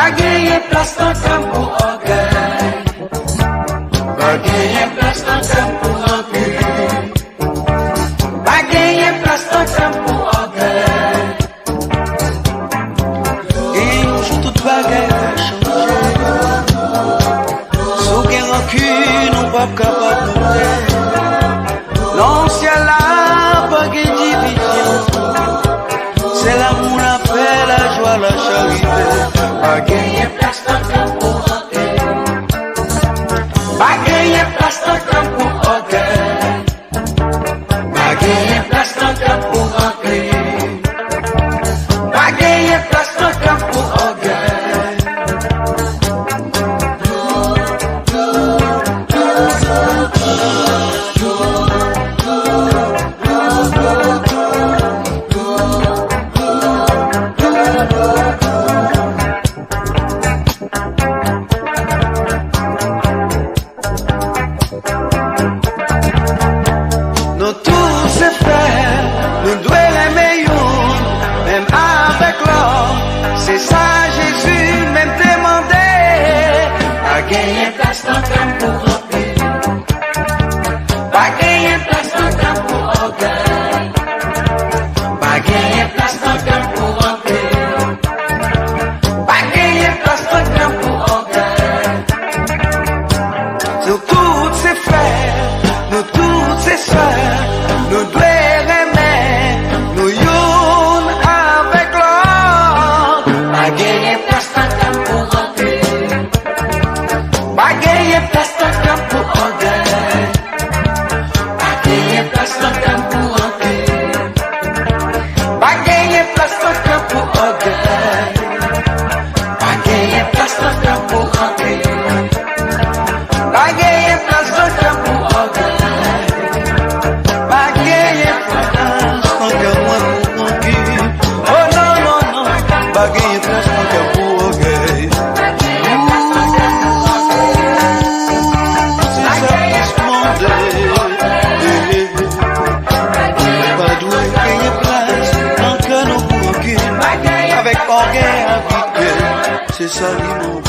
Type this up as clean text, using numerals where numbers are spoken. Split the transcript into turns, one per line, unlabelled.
Bagay place dans camp pour orgueil. Bagay place dans camp pour orgueil. Bagay place dans camp pour orgueil. Et joue toute bagay va changer. Sous gain rancune, on va capable de monter. L'ancien là, bagay division. C'est l'amour, la paix, la joie, la charité. Bagay place dans camp pour orgueil. Bagay place dans camp pour orgueil. Bagay place dans camp pour orgueil. Bagay place dans camp pour orgueil. Nous tous ces frères, nous devons aimer une, même avec l'or. C'est ça Jésus même demandé. Pas gagner place dans le camp pour remplir. Pas gagner place dans le camp pour orgueil. Pas gagner place dans le camp pour remplir. Pas gagner place dans le camp pour orgueil. Nous tous ces frères, nous toutes ces sœurs, nous devons aimer, nous youn avec l'or. Pas gagner place dans le camp pour remplir. Pas gagner place dans le camp pour orgueil. Pas gagner place dans le camp pour remplir. Pas gagner place dans le camp pour orgueil. Pas gagner place dans le camp pour remplir. Pas gagner place dans le camp pour orgueil. Pas gagner place dans le camp pour orgueil. Oh non, non, non. Pas gagner place dans le camp pour orgueil. C'est ça qui se monde. Pas doué gagner place dans le camp pour orgueil. Avec orgueil habituel. C'est ça qui m'en